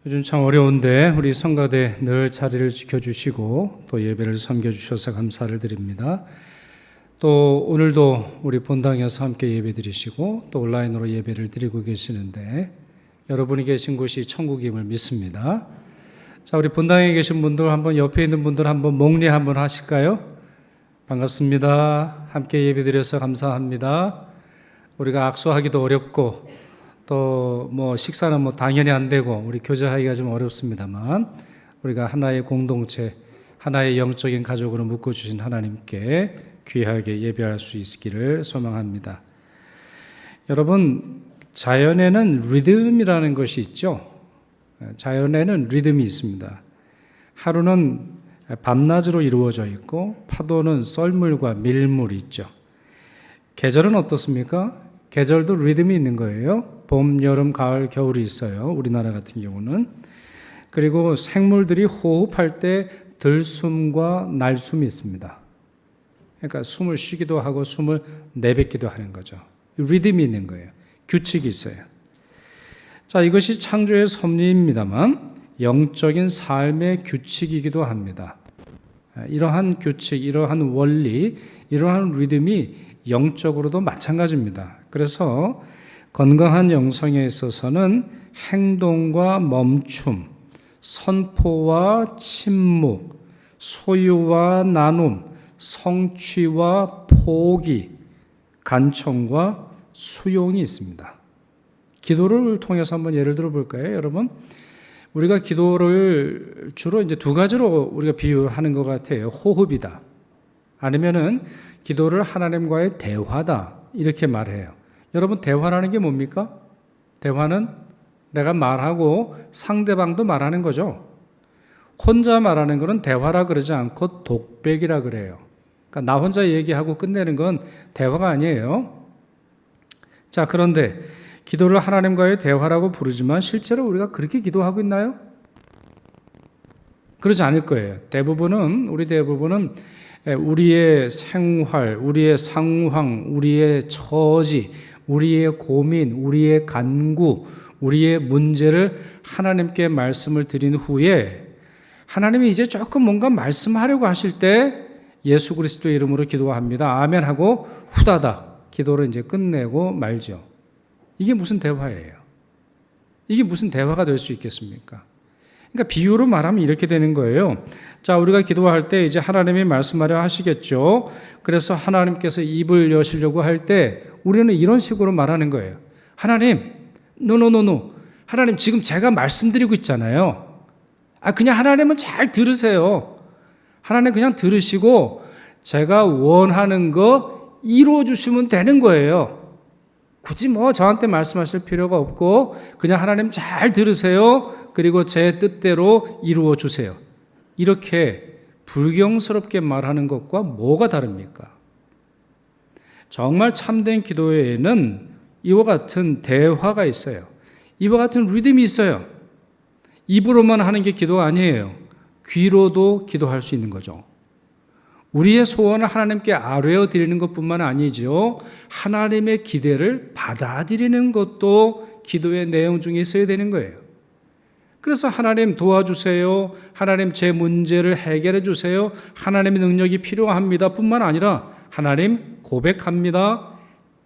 요즘 참 어려운데 우리 성가대 늘 자리를 지켜주시고 또 예배를 섬겨주셔서 감사를 드립니다. 또 오늘도 우리 본당에서 함께 예배 드리시고 또 온라인으로 예배를 드리고 계시는데 여러분이 계신 곳이 천국임을 믿습니다. 자, 우리 본당에 계신 분들 한번 옆에 있는 분들 한번 목례 한번 하실까요? 반갑습니다. 함께 예배 드려서 감사합니다. 우리가 악수하기도 어렵고 또 식사는 당연히 안 되고 우리 교제하기가 좀 어렵습니다만 우리가 하나의 공동체, 하나의 영적인 가족으로 묶어주신 하나님께 귀하게 예배할 수 있기를 소망합니다. 여러분, 자연에는 리듬이라는 것이 있죠. 자연에는 리듬이 있습니다. 하루는 밤낮으로 이루어져 있고 파도는 썰물과 밀물이 있죠. 계절은 어떻습니까? 계절도 리듬이 있는 거예요. 봄, 여름, 가을, 겨울이 있어요. 우리나라 같은 경우는. 그리고 생물들이 호흡할 때 들숨과 날숨이 있습니다. 그러니까 숨을 쉬기도 하고 숨을 내뱉기도 하는 거죠. 리듬이 있는 거예요. 규칙이 있어요. 자, 이것이 창조의 섭리입니다만 영적인 삶의 규칙이기도 합니다. 이러한 규칙, 이러한 원리, 이러한 리듬이 영적으로도 마찬가지입니다. 그래서 건강한 영성에 있어서는 행동과 멈춤, 선포와 침묵, 소유와 나눔, 성취와 포기, 간청과 수용이 있습니다. 기도를 통해서 한번 예를 들어 볼까요, 여러분? 우리가 기도를 주로 이제 두 가지로 우리가 비유하는 것 같아요. 호흡이다. 아니면은 기도를 하나님과의 대화다. 이렇게 말해요. 여러분, 대화라는 게 뭡니까? 대화는 내가 말하고 상대방도 말하는 거죠. 혼자 말하는 것은 대화라 그러지 않고 독백이라 그래요. 그러니까 나 혼자 얘기하고 끝내는 건 대화가 아니에요. 자, 그런데 기도를 하나님과의 대화라고 부르지만 실제로 우리가 그렇게 기도하고 있나요? 그러지 않을 거예요. 우리 대부분은 우리의 생활, 우리의 상황, 우리의 처지, 우리의 고민, 우리의 간구, 우리의 문제를 하나님께 말씀을 드린 후에 하나님이 이제 조금 뭔가 말씀하려고 하실 때 예수 그리스도의 이름으로 기도합니다. 아멘 하고 후다닥 기도를 이제 끝내고 말죠. 이게 무슨 대화예요? 이게 무슨 대화가 될 수 있겠습니까? 그러니까 비유로 말하면 이렇게 되는 거예요. 자, 우리가 기도할 때 이제 하나님이 말씀하려 하시겠죠. 그래서 하나님께서 입을 여시려고 할 때 우리는 이런 식으로 말하는 거예요. 하나님, 노노노노. 하나님, 지금 제가 말씀드리고 있잖아요. 그냥 하나님은 잘 들으세요. 하나님 그냥 들으시고 제가 원하는 거 이루어 주시면 되는 거예요. 굳이 저한테 말씀하실 필요가 없고 그냥 하나님 잘 들으세요. 그리고 제 뜻대로 이루어 주세요. 이렇게 불경스럽게 말하는 것과 뭐가 다릅니까? 정말 참된 기도에는 이와 같은 대화가 있어요. 이와 같은 리듬이 있어요. 입으로만 하는 게 기도가 아니에요. 귀로도 기도할 수 있는 거죠. 우리의 소원을 하나님께 아뢰어 드리는 것뿐만 아니죠. 하나님의 기대를 받아들이는 것도 기도의 내용 중에 있어야 되는 거예요. 그래서 하나님 도와주세요. 하나님 제 문제를 해결해 주세요. 하나님의 능력이 필요합니다. 뿐만 아니라 하나님 고백합니다.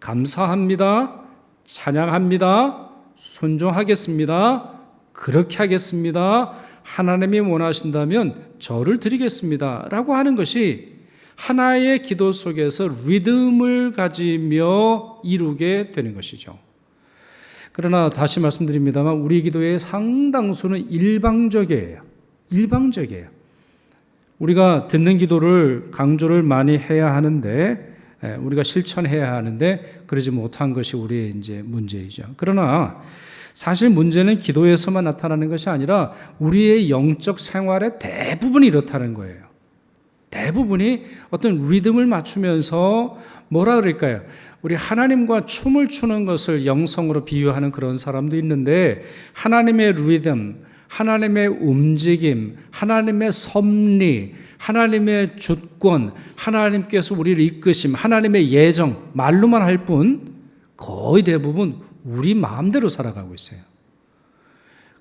감사합니다. 찬양합니다. 순종하겠습니다. 그렇게 하겠습니다. 하나님이 원하신다면 저를 드리겠습니다. 라고 하는 것이 하나의 기도 속에서 리듬을 가지며 이루게 되는 것이죠. 그러나 다시 말씀드립니다만 우리 기도의 상당수는 일방적이에요. 일방적이에요. 우리가 듣는 기도를 강조를 많이 해야 하는데 우리가 실천해야 하는데 그러지 못한 것이 우리의 이제 문제이죠. 그러나 사실 문제는 기도에서만 나타나는 것이 아니라 우리의 영적 생활의 대부분이 이렇다는 거예요. 대부분이 어떤 리듬을 맞추면서 뭐라 그럴까요? 우리 하나님과 춤을 추는 것을 영성으로 비유하는 그런 사람도 있는데 하나님의 리듬, 하나님의 움직임, 하나님의 섭리, 하나님의 주권, 하나님께서 우리를 이끄심, 하나님의 예정, 말로만 할 뿐 거의 대부분 우리 마음대로 살아가고 있어요.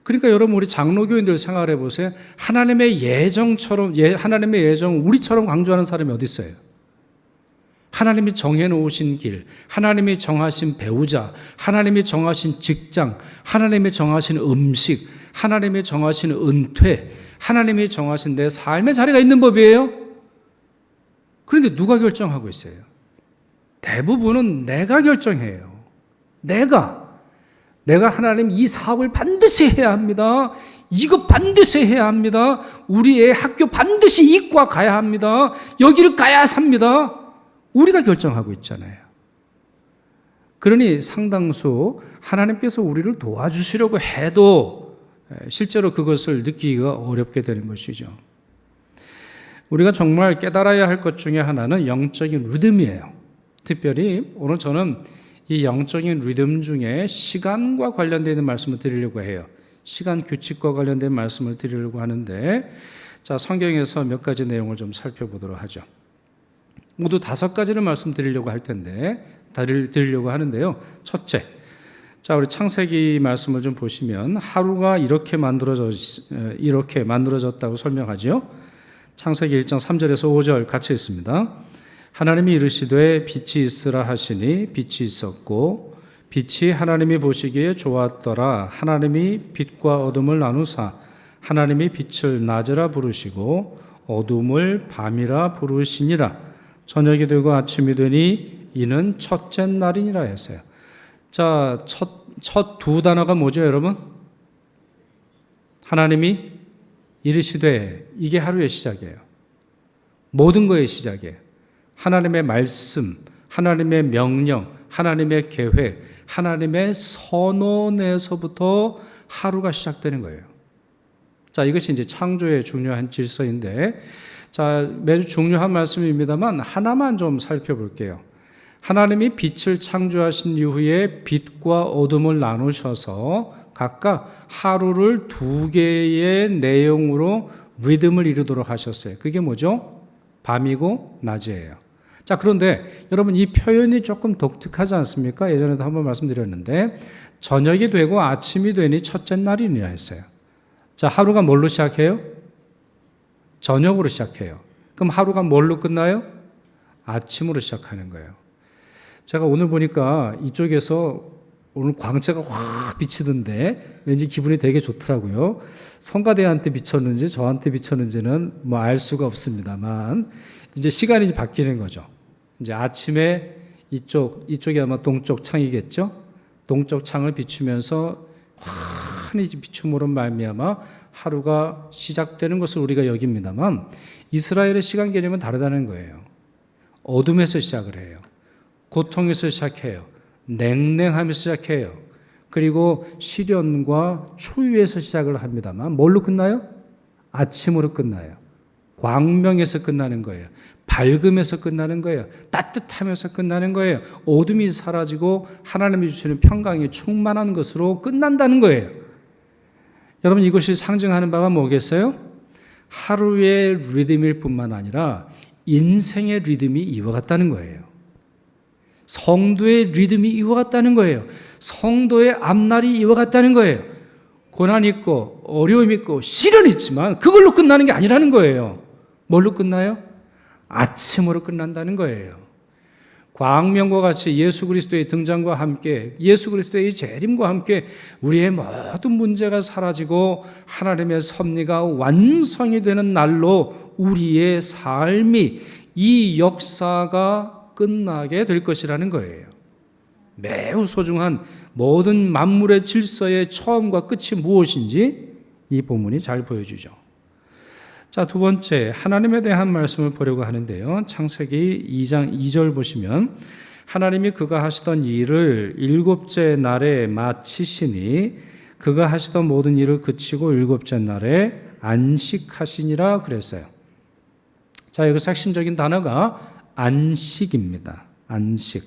그러니까 여러분 우리 장로교인들 생각해 보세요. 하나님의 예정처럼 하나님의 예정 우리처럼 강조하는 사람이 어디 있어요? 하나님이 정해놓으신 길, 하나님이 정하신 배우자, 하나님이 정하신 직장, 하나님이 정하신 음식, 하나님이 정하신 은퇴, 하나님이 정하신 내 삶의 자리가 있는 법이에요. 그런데 누가 결정하고 있어요? 대부분은 내가 결정해요. 내가 하나님 이 사업을 반드시 해야 합니다. 이거 반드시 해야 합니다. 우리의 학교 반드시 이과 가야 합니다. 여기를 가야 삽니다. 우리가 결정하고 있잖아요. 그러니 상당수 하나님께서 우리를 도와주시려고 해도 실제로 그것을 느끼기가 어렵게 되는 것이죠. 우리가 정말 깨달아야 할 것 중에 하나는 영적인 리듬이에요. 특별히 오늘 저는 이 영적인 리듬 중에 시간과 관련되어 있는 말씀을 드리려고 해요. 시간 규칙과 관련된 말씀을 드리려고 하는데, 자, 성경에서 몇 가지 내용을 좀 살펴보도록 하죠. 모두 5가지를 말씀드리려고 할 텐데, 드리려고 하는데요. 첫째, 자, 우리 창세기 말씀을 좀 보시면 하루가 이렇게 만들어졌다고 설명하죠. 창세기 1장 3절에서 5절 같이 읽습니다. 하나님이 이르시되 빛이 있으라 하시니 빛이 있었고 빛이 하나님이 보시기에 좋았더라. 하나님이 빛과 어둠을 나누사 하나님이 빛을 낮이라 부르시고 어둠을 밤이라 부르시니라. 저녁이 되고 아침이 되니 이는 첫째 날이니라 했어요. 자, 첫 두 단어가 뭐죠, 여러분? 하나님이 이르시되, 이게 하루의 시작이에요. 모든 것의 시작이에요. 하나님의 말씀, 하나님의 명령, 하나님의 계획, 하나님의 선언에서부터 하루가 시작되는 거예요. 자, 이것이 이제 창조의 중요한 질서인데, 자, 매주 중요한 말씀입니다만 하나만 좀 살펴볼게요. 하나님이 빛을 창조하신 이후에 빛과 어둠을 나누셔서 각각 하루를 2개의 내용으로 리듬을 이루도록 하셨어요. 그게 뭐죠? 밤이고 낮이에요. 자, 그런데 여러분 이 표현이 조금 독특하지 않습니까? 예전에도 한번 말씀드렸는데 저녁이 되고 아침이 되니 첫째 날이니라 했어요. 자, 하루가 뭘로 시작해요? 저녁으로 시작해요. 그럼 하루가 뭘로 끝나요? 아침으로 시작하는 거예요. 제가 오늘 보니까 이쪽에서 오늘 광채가 확 비치던데 왠지 기분이 되게 좋더라고요. 성가대한테 비쳤는지 저한테 비쳤는지는 뭐 알 수가 없습니다만 이제 시간이 바뀌는 거죠. 이제 아침에 이쪽이 아마 동쪽 창이겠죠. 동쪽 창을 비추면서 환히 비춤으로 말미암아 하루가 시작되는 것을 우리가 여깁니다만 이스라엘의 시간 개념은 다르다는 거예요. 어둠에서 시작을 해요. 고통에서 시작해요. 냉랭하면서 시작해요. 그리고 시련과 추위에서 시작을 합니다만 뭘로 끝나요? 아침으로 끝나요. 광명에서 끝나는 거예요. 밝음에서 끝나는 거예요. 따뜻하면서 끝나는 거예요. 어둠이 사라지고 하나님이 주시는 평강이 충만한 것으로 끝난다는 거예요. 여러분 이것이 상징하는 바가 뭐겠어요? 하루의 리듬일 뿐만 아니라 인생의 리듬이 이와 같다는 거예요. 성도의 리듬이 이와 같다는 거예요. 성도의 앞날이 이와 같다는 거예요. 고난이 있고 어려움이 있고 시련이 있지만 그걸로 끝나는 게 아니라는 거예요. 뭘로 끝나요? 아침으로 끝난다는 거예요. 광명과 같이 예수 그리스도의 등장과 함께 예수 그리스도의 재림과 함께 우리의 모든 문제가 사라지고 하나님의 섭리가 완성이 되는 날로 우리의 삶이 이 역사가 끝나게 될 것이라는 거예요. 매우 소중한 모든 만물의 질서의 처음과 끝이 무엇인지 이 본문이 잘 보여주죠. 자, 두 번째 하나님에 대한 말씀을 보려고 하는데요. 창세기 2장 2절 보시면 하나님이 그가 하시던 일을 7째 날에 마치시니 그가 하시던 모든 일을 그치고 7째 날에 안식하시니라 그랬어요. 자, 여기서 핵심적인 단어가 안식입니다. 안식.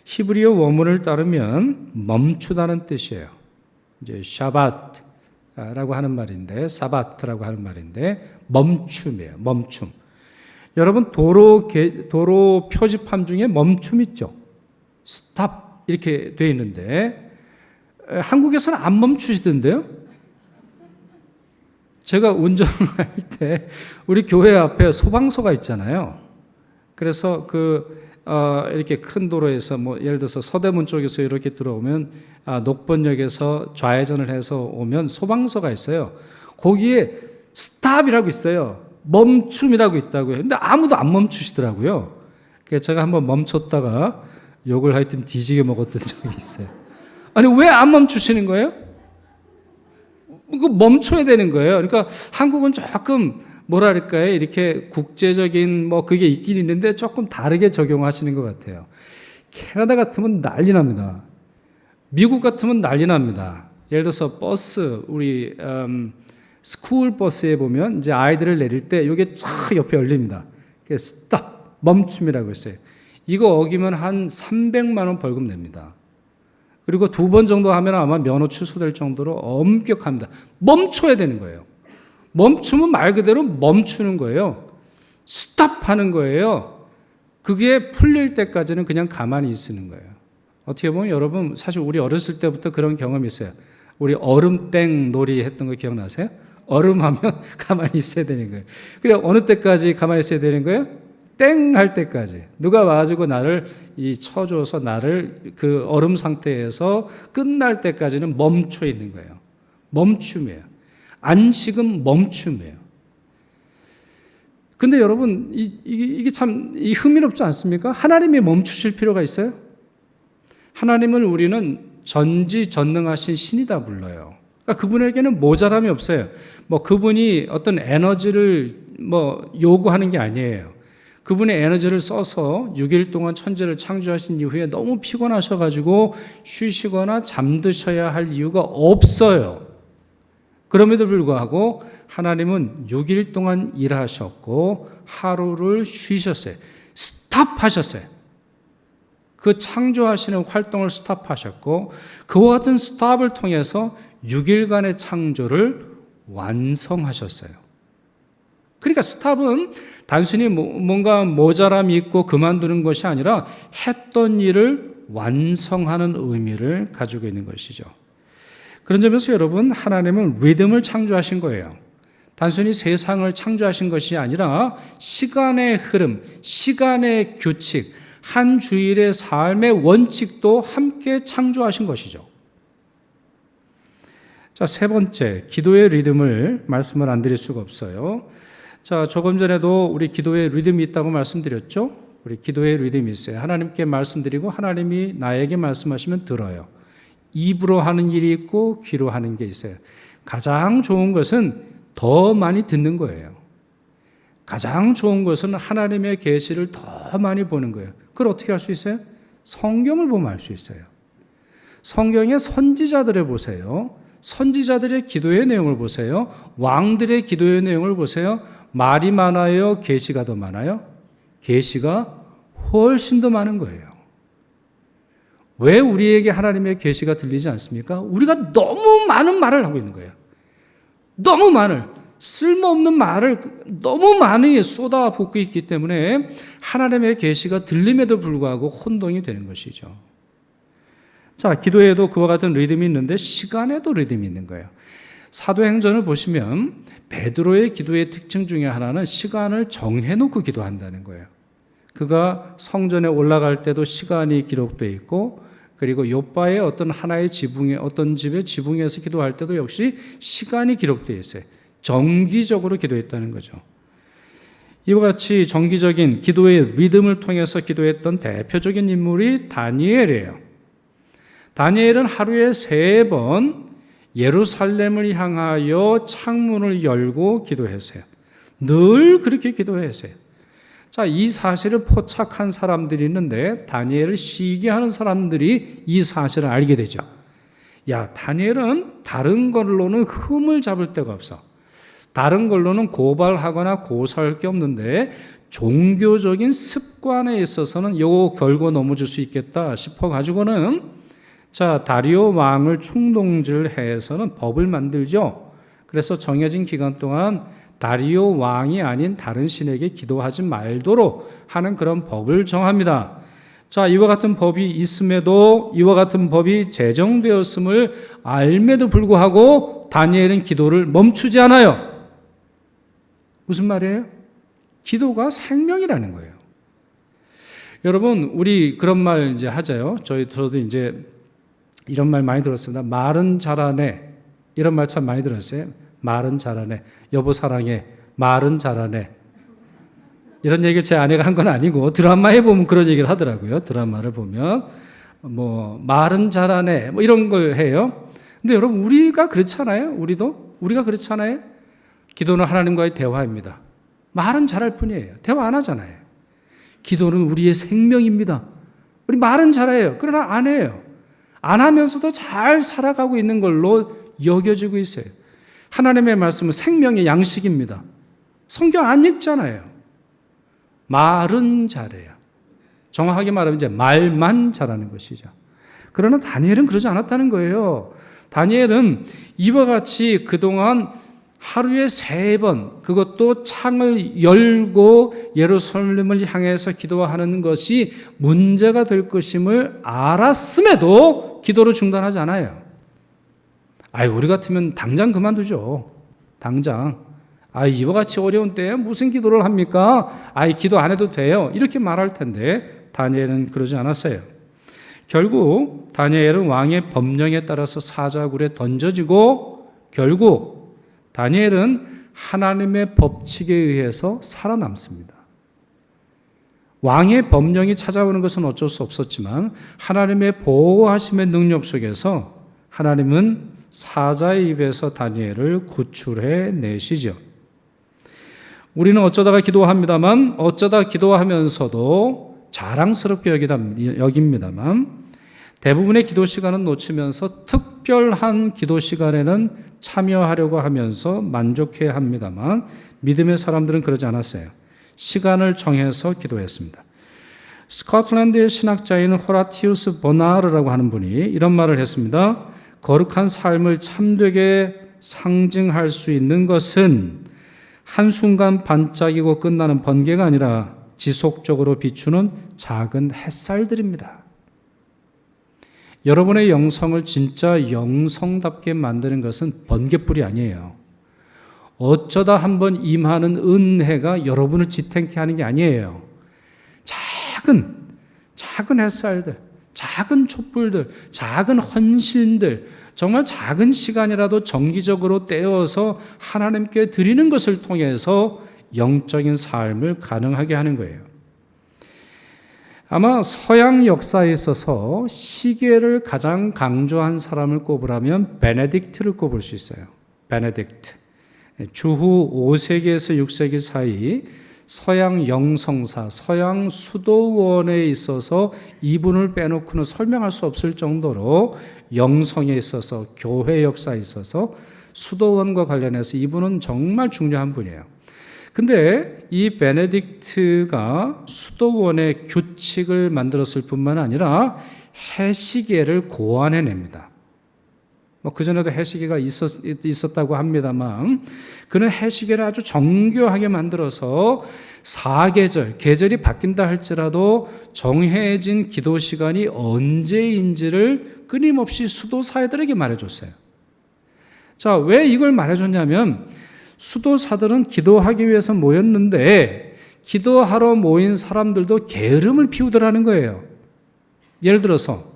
히브리어 원문을 따르면 멈추다는 뜻이에요. 이제 샤바트라고 하는 말인데, 사바트라고 하는 말인데 멈춤이에요. 멈춤. 여러분 도로 표지판 중에 멈춤 있죠. 스탑 이렇게 돼 있는데 한국에서는 안 멈추시던데요. 제가 운전을 할 때 우리 교회 앞에 소방서가 있잖아요. 그래서 이렇게 큰 도로에서 예를 들어서 서대문 쪽에서 이렇게 들어오면 녹번역에서 좌회전을 해서 오면 소방서가 있어요. 거기에 스탑이라고 있어요. 멈춤이라고 있다고요. 근데 아무도 안 멈추시더라고요. 그래서 제가 한번 멈췄다가 욕을 하여튼 뒤지게 먹었던 적이 있어요. 아니, 왜 안 멈추시는 거예요? 멈춰야 되는 거예요. 그러니까 한국은 조금 뭐랄까요, 이렇게 국제적인 그게 있긴 있는데 조금 다르게 적용하시는 것 같아요. 캐나다 같으면 난리 납니다. 미국 같으면 난리 납니다. 예를 들어서 버스, 우리 스쿨 버스에 보면 이제 아이들을 내릴 때 이게 쫙 옆에 열립니다. 스탑, 멈춤이라고 했어요. 이거 어기면 한 300만 원 벌금 냅니다. 그리고 2번 정도 하면 아마 면허 취소될 정도로 엄격합니다. 멈춰야 되는 거예요. 멈추면 말 그대로 멈추는 거예요. 스탑하는 거예요. 그게 풀릴 때까지는 그냥 가만히 있는 거예요. 어떻게 보면 여러분, 사실 우리 어렸을 때부터 그런 경험이 있어요. 우리 얼음땡 놀이 했던 거 기억나세요? 얼음하면 가만히 있어야 되는 거예요. 그래, 어느 때까지 가만히 있어야 되는 거예요? 땡 할 때까지. 누가 와가지고 나를 쳐줘서 나를 그 얼음 상태에서 끝날 때까지는 멈춰 있는 거예요. 멈춤이에요. 안식은 멈춤이에요. 근데 여러분, 이게 참 흥미롭지 않습니까? 하나님이 멈추실 필요가 있어요? 하나님을 우리는 전지전능하신 신이다 불러요. 그러니까 그분에게는 모자람이 없어요. 그분이 어떤 에너지를 요구하는 게 아니에요. 그분의 에너지를 써서 6일 동안 천지를 창조하신 이후에 너무 피곤하셔가지고 쉬시거나 잠드셔야 할 이유가 없어요. 그럼에도 불구하고 하나님은 6일 동안 일하셨고 하루를 쉬셨어요. 스탑하셨어요. 그 창조하시는 활동을 스탑하셨고 그와 같은 스탑을 통해서 6일간의 창조를 완성하셨어요. 그러니까 스탑은 단순히 뭔가 모자람이 있고 그만두는 것이 아니라 했던 일을 완성하는 의미를 가지고 있는 것이죠. 그런 점에서 여러분, 하나님은 리듬을 창조하신 거예요. 단순히 세상을 창조하신 것이 아니라 시간의 흐름, 시간의 규칙, 한 주일의 삶의 원칙도 함께 창조하신 것이죠. 자, 세 번째, 기도의 리듬을 말씀을 안 드릴 수가 없어요. 자, 조금 전에도 우리 기도의 리듬이 있다고 말씀드렸죠? 우리 기도의 리듬이 있어요. 하나님께 말씀드리고 하나님이 나에게 말씀하시면 들어요. 입으로 하는 일이 있고 귀로 하는 게 있어요. 가장 좋은 것은 더 많이 듣는 거예요. 가장 좋은 것은 하나님의 계시를 더 많이 보는 거예요. 그걸 어떻게 할 수 있어요? 성경을 보면 알 수 있어요. 성경의 선지자들을 보세요. 선지자들의 기도의 내용을 보세요. 왕들의 기도의 내용을 보세요. 말이 많아요? 계시가 더 많아요? 계시가 훨씬 더 많은 거예요. 왜 우리에게 하나님의 계시가 들리지 않습니까? 우리가 너무 많은 말을 하고 있는 거예요. 너무 많은, 쓸모없는 말을 너무 많이 쏟아붓고 있기 때문에 하나님의 계시가 들림에도 불구하고 혼동이 되는 것이죠. 자, 기도에도 그와 같은 리듬이 있는데 시간에도 리듬이 있는 거예요. 사도행전을 보시면 베드로의 기도의 특징 중에 하나는 시간을 정해놓고 기도한다는 거예요. 그가 성전에 올라갈 때도 시간이 기록되어 있고, 그리고 요바의 어떤 하나의 지붕에, 어떤 집의 지붕에서 기도할 때도 역시 시간이 기록되어 있어요. 정기적으로 기도했다는 거죠. 이와 같이 정기적인 기도의 리듬을 통해서 기도했던 대표적인 인물이 다니엘이에요. 다니엘은 하루에 3번 예루살렘을 향하여 창문을 열고 기도했어요. 늘 그렇게 기도했어요. 자, 이 사실을 포착한 사람들이 있는데 다니엘을 시기하는 사람들이 이 사실을 알게 되죠. 야, 다니엘은 다른 걸로는 흠을 잡을 데가 없어. 다른 걸로는 고발하거나 고소할 게 없는데 종교적인 습관에 있어서는 요거 결고 넘어질 수 있겠다 싶어가지고는 자, 다리오 왕을 충동질해서는 법을 만들죠. 그래서 정해진 기간 동안 다리오 왕이 아닌 다른 신에게 기도하지 말도록 하는 그런 법을 정합니다. 자, 이와 같은 법이 있음에도, 이와 같은 법이 제정되었음을 알매도 불구하고 다니엘은 기도를 멈추지 않아요. 무슨 말이에요? 기도가 생명이라는 거예요. 여러분, 우리 그런 말 이제 하자요. 저도 이제 이런 말 많이 들었습니다. 말은 잘하네. 이런 말 참 많이 들었어요. 말은 잘하네. 여보 사랑해. 말은 잘하네. 이런 얘기를 제 아내가 한 건 아니고 드라마에 보면 그런 얘기를 하더라고요. 드라마를 보면 말은 잘하네. 이런 걸 해요. 근데 여러분, 우리가 그렇잖아요. 우리가 그렇잖아요. 기도는 하나님과의 대화입니다. 말은 잘할 뿐이에요. 대화 안 하잖아요. 기도는 우리의 생명입니다. 우리 말은 잘해요. 그러나 안 해요. 안 하면서도 잘 살아가고 있는 걸로 여겨지고 있어요. 하나님의 말씀은 생명의 양식입니다. 성경 안 읽잖아요. 말은 잘해요. 정확하게 말하면 이제 말만 잘하는 것이죠. 그러나 다니엘은 그러지 않았다는 거예요. 다니엘은 이와 같이 그동안 하루에 3번, 그것도 창을 열고 예루살렘을 향해서 기도하는 것이 문제가 될 것임을 알았음에도 기도를 중단하지 않아요. 우리 같으면 당장 그만두죠. 당장. 이와 같이 어려운 때에 무슨 기도를 합니까? 기도 안 해도 돼요. 이렇게 말할 텐데 다니엘은 그러지 않았어요. 결국 다니엘은 왕의 법령에 따라서 사자굴에 던져지고 결국 다니엘은 하나님의 법칙에 의해서 살아남습니다. 왕의 법령이 찾아오는 것은 어쩔 수 없었지만 하나님의 보호하심의 능력 속에서 하나님은 사자의 입에서 다니엘을 구출해 내시죠. 우리는 어쩌다가 기도합니다만 어쩌다 기도하면서도 자랑스럽게 여깁니다만 대부분의 기도 시간은 놓치면서 특별한 기도 시간에는 참여하려고 하면서 만족해 합니다만 믿음의 사람들은 그러지 않았어요. 시간을 정해서 기도했습니다. 스코틀랜드의 신학자인 호라티우스 버나르라고 하는 분이 이런 말을 했습니다. 거룩한 삶을 참되게 상징할 수 있는 것은 한순간 반짝이고 끝나는 번개가 아니라 지속적으로 비추는 작은 햇살들입니다. 여러분의 영성을 진짜 영성답게 만드는 것은 번개불이 아니에요. 어쩌다 한번 임하는 은혜가 여러분을 지탱케 하는 게 아니에요. 작은 햇살들, 작은 촛불들, 작은 헌신들, 정말 작은 시간이라도 정기적으로 떼어서 하나님께 드리는 것을 통해서 영적인 삶을 가능하게 하는 거예요. 아마 서양 역사에 있어서 시계를 가장 강조한 사람을 꼽으라면 베네딕트를 꼽을 수 있어요. 베네딕트. 주후 5세기에서 6세기 사이 서양 영성사, 서양 수도원에 있어서 이분을 빼놓고는 설명할 수 없을 정도로 영성에 있어서 교회 역사에 있어서 수도원과 관련해서 이분은 정말 중요한 분이에요. 근데 이 베네딕트가 수도원의 규칙을 만들었을 뿐만 아니라 해시계를 고안해냅니다. 그전에도 해시계가 있었다고 합니다만 그는 해시계를 아주 정교하게 만들어서 사계절, 계절이 바뀐다 할지라도 정해진 기도 시간이 언제인지를 끊임없이 수도사들에게 말해줬어요. 자, 왜 이걸 말해줬냐면 수도사들은 기도하기 위해서 모였는데 기도하러 모인 사람들도 게으름을 피우더라는 거예요. 예를 들어서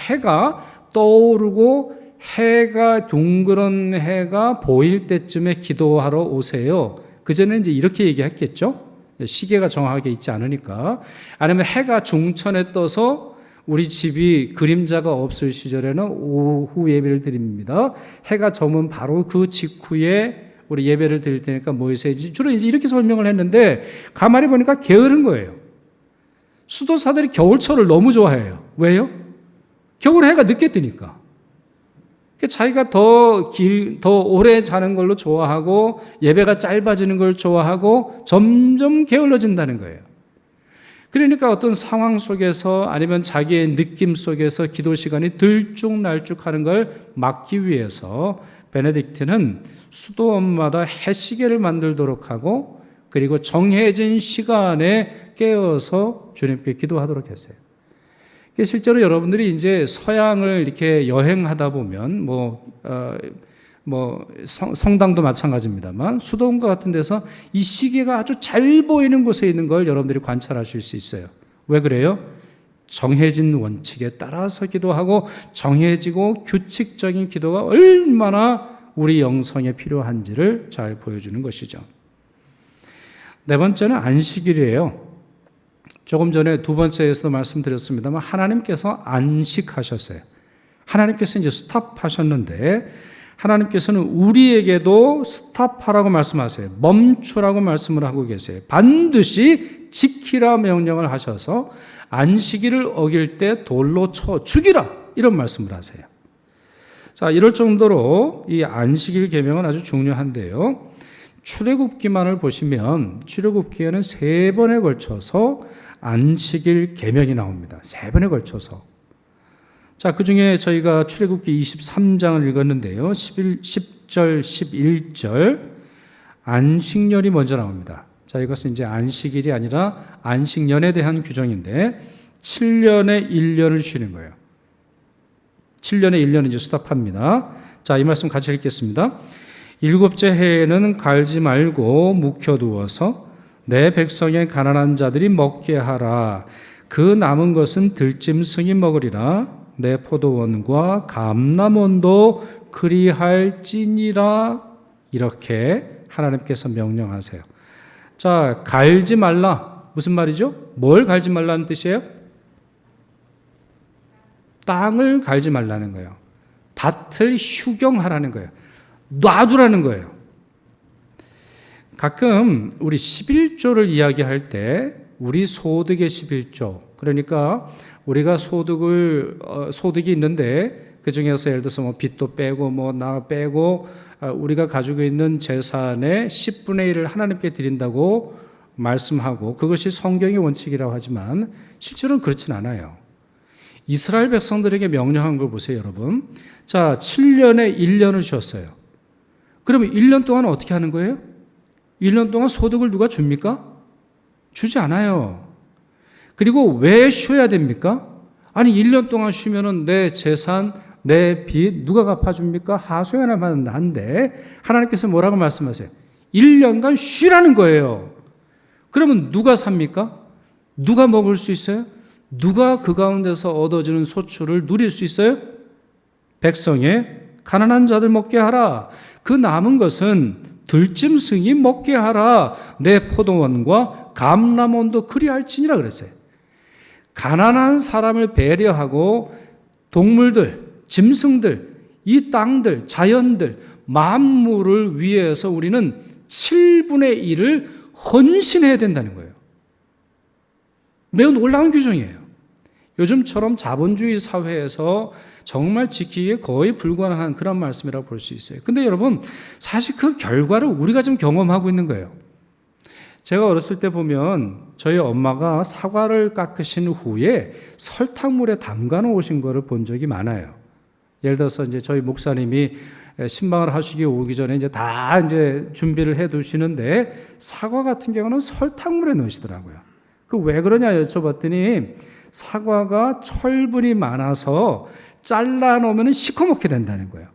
해가 떠오르고 해가 둥그런 해가 보일 때쯤에 기도하러 오세요. 그전에는 이제 이렇게 얘기했겠죠. 시계가 정확하게 있지 않으니까. 아니면 해가 중천에 떠서 우리 집이 그림자가 없을 시절에는 오후 예배를 드립니다. 해가 저문 바로 그 직후에 우리 예배를 드릴 테니까 모이세요. 주로 이제 이렇게 설명을 했는데 가만히 보니까 게으른 거예요. 수도사들이 겨울철을 너무 좋아해요. 왜요? 겨울에 해가 늦게 뜨니까. 자기가 더 오래 자는 걸로 좋아하고 예배가 짧아지는 걸 좋아하고 점점 게을러진다는 거예요. 그러니까 어떤 상황 속에서 아니면 자기의 느낌 속에서 기도 시간이 들쭉날쭉하는 걸 막기 위해서 베네딕트는 수도원마다 해시계를 만들도록 하고 그리고 정해진 시간에 깨어서 주님께 기도하도록 했어요. 실제로 여러분들이 이제 서양을 이렇게 여행하다 보면 뭐 성당도 마찬가지입니다만 수도원과 같은 데서 이 시계가 아주 잘 보이는 곳에 있는 걸 여러분들이 관찰하실 수 있어요. 왜 그래요? 정해진 원칙에 따라서 기도하고 정해지고 규칙적인 기도가 얼마나 우리 영성에 필요한지를 잘 보여주는 것이죠. 네 번째는 안식일이에요. 조금 전에 두 번째에서도 말씀드렸습니다만 하나님께서 안식하셨어요. 하나님께서 이제 스탑하셨는데 하나님께서는 우리에게도 스탑하라고 말씀하세요. 멈추라고 말씀을 하고 계세요. 반드시 지키라 명령을 하셔서 안식일을 어길 때 돌로 쳐 죽이라 이런 말씀을 하세요. 자, 이럴 정도로 이 안식일 계명은 아주 중요한데요. 출애굽기만을 보시면 출애굽기에는 3번에 걸쳐서 안식일 계명이 나옵니다. 3번에 걸쳐서. 자, 그 중에 저희가 출애굽기 23장을 읽었는데요. 10절, 11절 안식년이 먼저 나옵니다. 자, 이것은 이제 안식일이 아니라 안식년에 대한 규정인데 7년에 1년을 쉬는 거예요. 7년에 1년은 이제 스탑합니다. 자, 이 말씀 같이 읽겠습니다. 7째 해에는 갈지 말고 묵혀두어서 내 백성의 가난한 자들이 먹게 하라. 그 남은 것은 들짐승이 먹으리라. 내 포도원과 감람원도 그리할지니라. 이렇게 하나님께서 명령하세요. 자, 갈지 말라. 무슨 말이죠? 뭘 갈지 말라는 뜻이에요? 땅을 갈지 말라는 거예요. 밭을 휴경하라는 거예요. 놔두라는 거예요. 가끔 우리 11조를 이야기할 때 우리 소득의 11조, 그러니까 우리가 소득이 있는데 그 중에서 예를 들어서 뭐 빚도 빼고 뭐 나 빼고 우리가 가지고 있는 재산의 10분의 1을 하나님께 드린다고 말씀하고 그것이 성경의 원칙이라고 하지만 실제로는 그렇진 않아요. 이스라엘 백성들에게 명령한 걸 보세요, 여러분. 자, 7년에 1년을 쉬었어요. 그러면 1년 동안 어떻게 하는 거예요? 1년 동안 소득을 누가 줍니까? 주지 않아요. 그리고 왜 쉬어야 됩니까? 아니 1년 동안 쉬면은 내 재산, 내 빚 누가 갚아줍니까? 하소연하면 한데 하나님께서 뭐라고 말씀하세요? 1년간 쉬라는 거예요. 그러면 누가 삽니까? 누가 먹을 수 있어요? 누가 그 가운데서 얻어지는 소출을 누릴 수 있어요? 백성의 가난한 자들 먹게 하라. 그 남은 것은 들짐승이 먹게 하라. 내 포도원과 감람원도 그리할지니라 그랬어요. 가난한 사람을 배려하고 동물들, 짐승들, 이 땅들, 자연들, 만물을 위해서 우리는 7분의 1을 헌신해야 된다는 거예요. 매우 놀라운 규정이에요. 요즘처럼 자본주의 사회에서 정말 지키기에 거의 불가능한 그런 말씀이라고 볼 수 있어요. 근데 여러분, 사실 그 결과를 우리가 지금 경험하고 있는 거예요. 제가 어렸을 때 보면 저희 엄마가 사과를 깎으신 후에 설탕물에 담가 놓으신 거를 본 적이 많아요. 예를 들어서 이제 저희 목사님이 신방을 하시기 오기 전에 이제 다 이제 준비를 해 두시는데 사과 같은 경우는 설탕물에 넣으시더라고요. 그 왜 그러냐 여쭤봤더니 사과가 철분이 많아서 잘라 놓으면 시커멓게 된다는 거예요.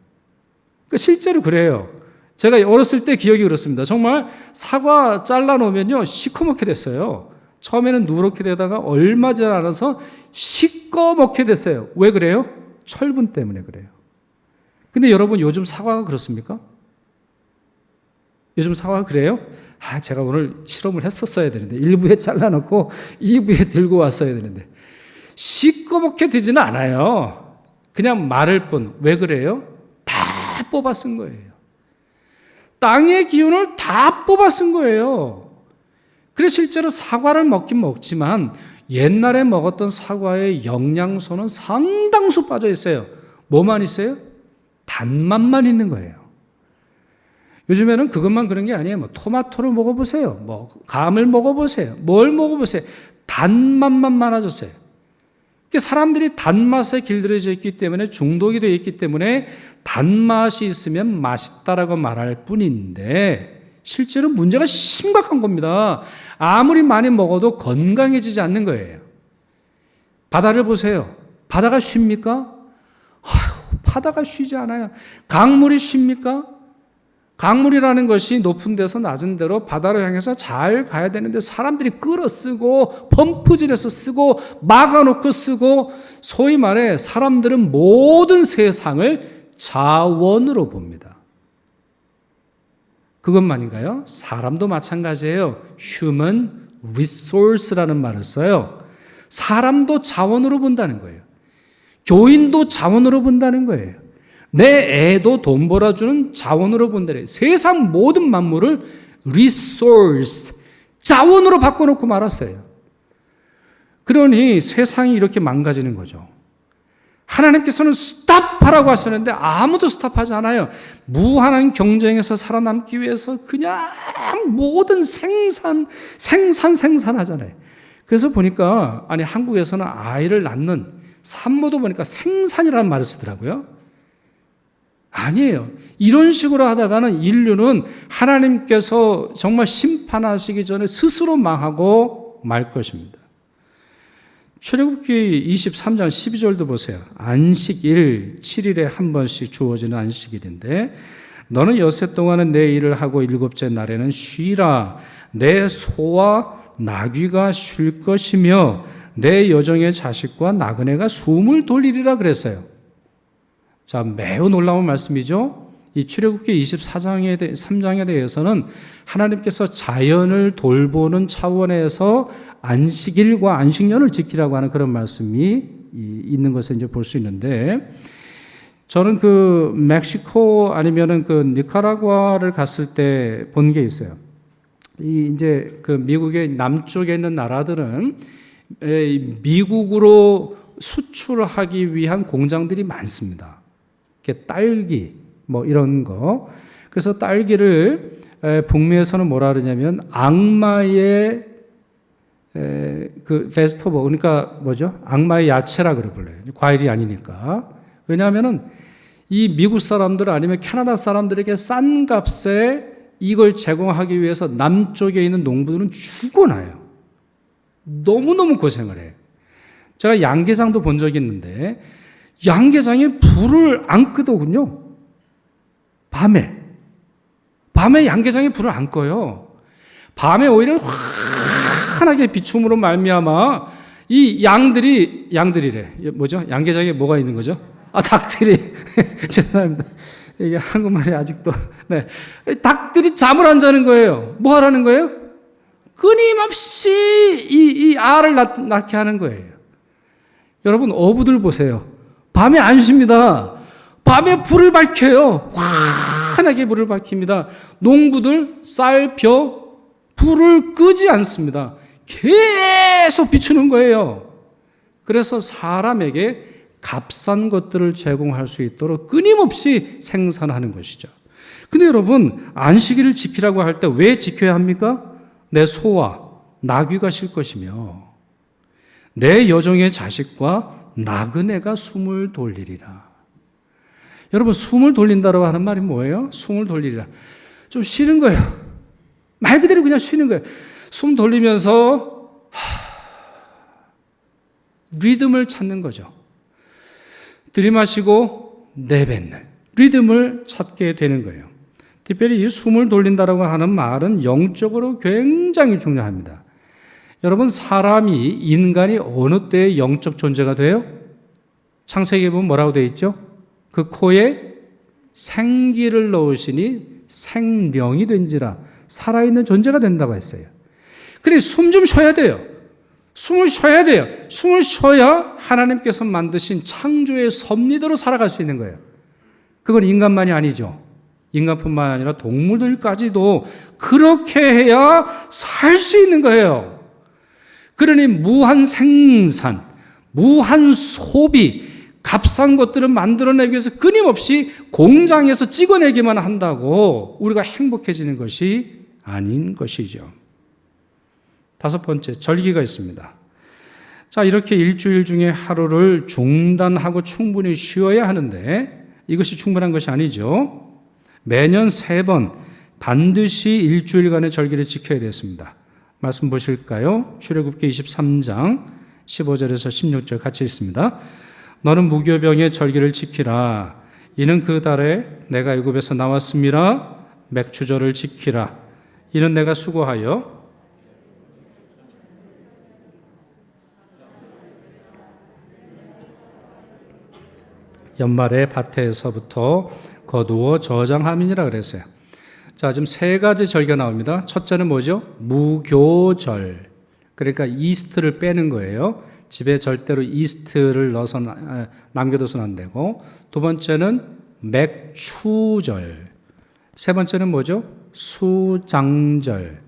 그러니까 실제로 그래요. 제가 어렸을 때 기억이 그렇습니다. 정말 사과 잘라 놓으면요 시커멓게 됐어요. 처음에는 누렇게 되다가 얼마 지 않아서 시꺼멓게 됐어요. 왜 그래요? 철분 때문에 그래요. 근데 여러분 요즘 사과가 그렇습니까? 요즘 사과가 그래요? 제가 오늘 실험을 했었어야 되는데 1부에 잘라놓고 2부에 들고 왔어야 되는데 시꺼멓게 되지는 않아요. 그냥 마를 뿐. 왜 그래요? 다 뽑아 쓴 거예요. 땅의 기운을 다 뽑아 쓴 거예요. 그래서 실제로 사과를 먹긴 먹지만 옛날에 먹었던 사과의 영양소는 상당수 빠져 있어요. 뭐만 있어요? 단맛만 있는 거예요. 요즘에는 그것만 그런 게 아니에요. 뭐 토마토를 먹어보세요. 뭐 감을 먹어보세요. 뭘 먹어보세요. 단맛만 많아졌어요. 사람들이 단맛에 길들여져 있기 때문에 중독이 되어 있기 때문에 단맛이 있으면 맛있다라고 말할 뿐인데 실제로 문제가 심각한 겁니다. 아무리 많이 먹어도 건강해지지 않는 거예요. 바다를 보세요. 바다가 쉽니까? 바다가 쉬지 않아요. 강물이 쉽니까? 강물이라는 것이 높은 데서 낮은 데로 바다를 향해서 잘 가야 되는데 사람들이 끌어 쓰고 펌프질해서 쓰고 막아놓고 쓰고 소위 말해 사람들은 모든 세상을 자원으로 봅니다. 그것만인가요? 사람도 마찬가지예요. Human resource라는 말을 써요. 사람도 자원으로 본다는 거예요. 교인도 자원으로 본다는 거예요. 내 애도 돈 벌어주는 자원으로 본다는 거예요. 세상 모든 만물을 resource, 자원으로 바꿔놓고 말았어요. 그러니 세상이 이렇게 망가지는 거죠. 하나님께서는 스탑하라고 하셨는데 아무도 스탑하지 않아요. 무한한 경쟁에서 살아남기 위해서 그냥 모든 생산하잖아요. 그래서 보니까 한국에서는 아이를 낳는 산모도 보니까 생산이라는 말을 쓰더라고요. 아니에요. 이런 식으로 하다가는 인류는 하나님께서 정말 심판하시기 전에 스스로 망하고 말 것입니다. 출애굽기 23장 12절도 보세요. 안식일, 7일에 한 번씩 주어지는 안식일인데 너는 여섯 동안은 내 일을 하고 일곱째 날에는 쉬라. 내 소와 나귀가 쉴 것이며 내 여종의 자식과 나그네가 숨을 돌리리라 그랬어요. 자, 매우 놀라운 말씀이죠. 이 출애굽기 3장에 대해서는 하나님께서 자연을 돌보는 차원에서 안식일과 안식년을 지키라고 하는 그런 말씀이 있는 것을 이제 볼 수 있는데, 저는 그 멕시코 아니면은 그 니카라과를 갔을 때 본 게 있어요. 이제 그 미국의 남쪽에 있는 나라들은 미국으로 수출하기 위한 공장들이 많습니다. 딸기 뭐 이런 거. 그래서 딸기를 북미에서는 뭐라 그러냐면 악마의 그 베스토버, 그러니까 뭐죠? 악마의 야채라 그래 불러요. 과일이 아니니까. 왜냐하면은 이 미국 사람들 아니면 캐나다 사람들에게 싼 값에 이걸 제공하기 위해서 남쪽에 있는 농부들은 죽어나요. 너무너무 고생을 해요. 제가 양계장도 본 적이 있는데 양계장에 불을 안 끄더군요. 밤에 양계장에 불을 안 꺼요. 밤에 오히려 환하게 비춤으로 말미암아 이 양들이래. 뭐죠? 양계장에 뭐가 있는 거죠? 닭들이 죄송합니다. 이게 한국말이 아직도 닭들이 잠을 안 자는 거예요. 뭐 하라는 거예요? 끊임없이 이 알을 낳게 하는 거예요. 여러분 어부들 보세요. 밤에 안 쉽니다. 밤에 불을 밝혀요. 환하게 불을 밝힙니다. 농부들 쌀, 벼, 불을 끄지 않습니다. 계속 비추는 거예요. 그래서 사람에게 값싼 것들을 제공할 수 있도록 끊임없이 생산하는 것이죠. 근데 여러분, 안식일을 지키라고 할 때 왜 지켜야 합니까? 내 소와 나귀가 쉴 것이며 내 여종의 자식과 나그네가 숨을 돌리리라. 여러분, 숨을 돌린다고 하는 말이 뭐예요? 숨을 돌리리라. 좀 쉬는 거예요. 말 그대로 그냥 쉬는 거예요. 숨 돌리면서 리듬을 찾는 거죠. 들이마시고 내뱉는 리듬을 찾게 되는 거예요. 특별히 이 숨을 돌린다고 하는 말은 영적으로 굉장히 중요합니다. 여러분, 인간이 어느 때에 영적 존재가 돼요? 창세기에 보면 뭐라고 되어 있죠? 그 코에 생기를 넣으시니 생령이 된지라, 살아있는 존재가 된다고 했어요. 그래, 숨 좀 쉬어야 돼요. 숨을 쉬어야 돼요. 숨을 쉬어야 하나님께서 만드신 창조의 섭리대로 살아갈 수 있는 거예요. 그건 인간만이 아니죠. 인간뿐만 아니라 동물들까지도 그렇게 해야 살 수 있는 거예요. 그러니 무한 생산, 무한 소비, 값싼 것들을 만들어내기 위해서 끊임없이 공장에서 찍어내기만 한다고 우리가 행복해지는 것이 아닌 것이죠. 다섯 번째, 절기가 있습니다. 자, 이렇게 일주일 중에 하루를 중단하고 충분히 쉬어야 하는데 이것이 충분한 것이 아니죠. 매년 3번 반드시 일주일간의 절기를 지켜야 됐습니다. 말씀 보실까요? 출애굽기 23장 15절에서 16절 같이 읽습니다. 너는 무교병의 절기를 지키라. 이는 그 달에 내가 애굽에서 나왔음이라. 맥추절을 지키라. 이는 내가 수고하여 연말에 밭에서부터 거두어 저장함이니라 그랬어요. 자, 지금 세 가지 절기가 나옵니다. 첫째는 뭐죠? 무교절. 그러니까 이스트를 빼는 거예요. 집에 절대로 이스트를 넣어서 남겨둬서는 안 되고. 두 번째는 맥추절. 세 번째는 뭐죠? 수장절.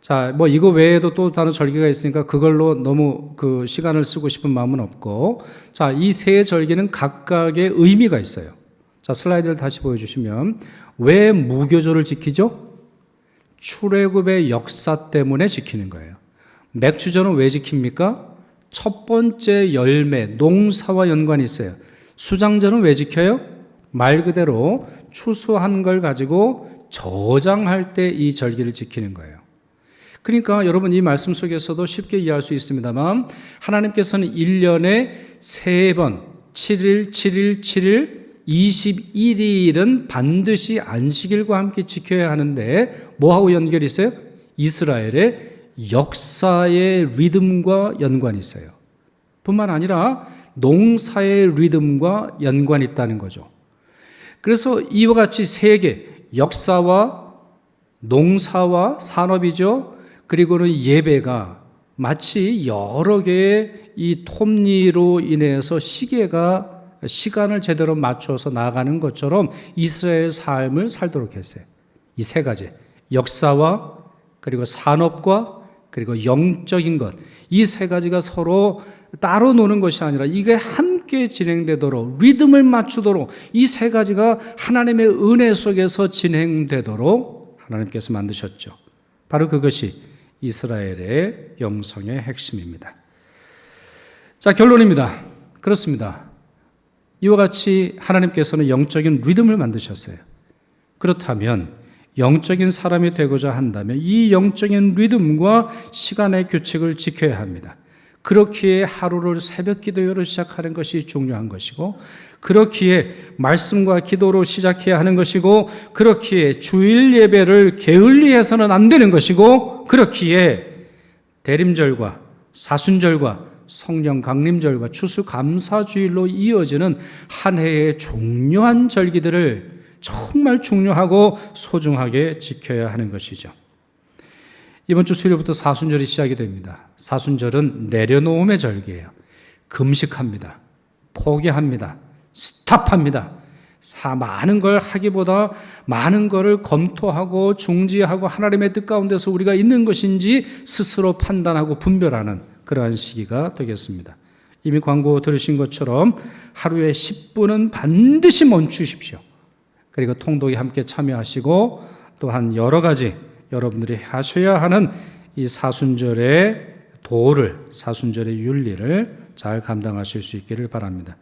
자, 뭐 이거 외에도 또 다른 절기가 있으니까 그걸로 너무 그 시간을 쓰고 싶은 마음은 없고. 자, 이 세 절기는 각각의 의미가 있어요. 자, 슬라이드를 다시 보여주시면 왜 무교절을 지키죠? 출애굽의 역사 때문에 지키는 거예요. 맥추절은 왜 지킵니까? 첫 번째 열매, 농사와 연관이 있어요. 수장절은 왜 지켜요? 말 그대로 추수한 걸 가지고 저장할 때 이 절기를 지키는 거예요. 그러니까 여러분 이 말씀 속에서도 쉽게 이해할 수 있습니다만 하나님께서는 1년에 3번 7일, 7일, 7일 21일은 반드시 안식일과 함께 지켜야 하는데 뭐하고 연결이 있어요? 이스라엘의 역사의 리듬과 연관이 있어요. 뿐만 아니라 농사의 리듬과 연관이 있다는 거죠. 그래서 이와 같이 세 개, 역사와 농사와 산업이죠. 그리고는 예배가 마치 여러 개의 이 톱니로 인해서 시간을 제대로 맞춰서 나가는 것처럼 이스라엘 삶을 살도록 했어요. 이 세 가지, 역사와 그리고 산업과 그리고 영적인 것, 이 세 가지가 서로 따로 노는 것이 아니라 이게 함께 진행되도록 리듬을 맞추도록 이 세 가지가 하나님의 은혜 속에서 진행되도록 하나님께서 만드셨죠. 바로 그것이 이스라엘의 영성의 핵심입니다. 자, 결론입니다. 그렇습니다. 이와 같이 하나님께서는 영적인 리듬을 만드셨어요. 그렇다면 영적인 사람이 되고자 한다면 이 영적인 리듬과 시간의 규칙을 지켜야 합니다. 그렇기에 하루를 새벽 기도로 시작하는 것이 중요한 것이고, 그렇기에 말씀과 기도로 시작해야 하는 것이고, 그렇기에 주일 예배를 게을리해서는 안 되는 것이고, 그렇기에 대림절과 사순절과 성령 강림절과 추수감사주일로 이어지는 한 해의 중요한 절기들을 정말 중요하고 소중하게 지켜야 하는 것이죠. 이번 주 수요일부터 사순절이 시작이 됩니다. 사순절은 내려놓음의 절기예요. 금식합니다. 포기합니다. 스탑합니다. 많은 걸 하기보다 많은 것을 검토하고 중지하고 하나님의 뜻 가운데서 우리가 있는 것인지 스스로 판단하고 분별하는 그러한 시기가 되겠습니다. 이미 광고 들으신 것처럼 하루에 10분은 반드시 멈추십시오. 그리고 통독에 함께 참여하시고 또한 여러 가지 여러분들이 하셔야 하는 이 사순절의 도를, 사순절의 윤리를 잘 감당하실 수 있기를 바랍니다.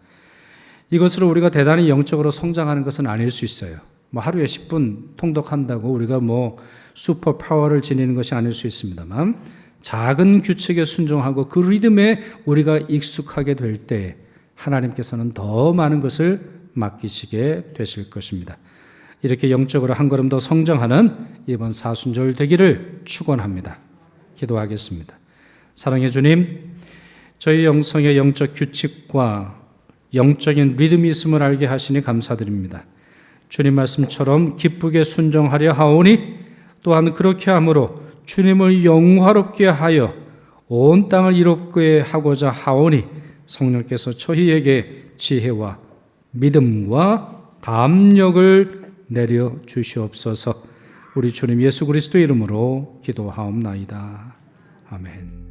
이것으로 우리가 대단히 영적으로 성장하는 것은 아닐 수 있어요. 뭐 하루에 10분 통독한다고 우리가 뭐 슈퍼 파워를 지니는 것이 아닐 수 있습니다만 작은 규칙에 순종하고 그 리듬에 우리가 익숙하게 될 때 하나님께서는 더 많은 것을 맡기시게 되실 것입니다. 이렇게 영적으로 한 걸음 더 성장하는 이번 사순절 되기를 축원합니다. 기도하겠습니다. 사랑의 주님, 저희 영성의 영적 규칙과 영적인 리듬이 있음을 알게 하시니 감사드립니다. 주님 말씀처럼 기쁘게 순종하려 하오니 또한 그렇게 함으로 주님을 영화롭게 하여 온 땅을 이롭게 하고자 하오니 성령께서 저희에게 지혜와 믿음과 담력을 내려 주시옵소서. 우리 주님 예수 그리스도 이름으로 기도하옵나이다. 아멘.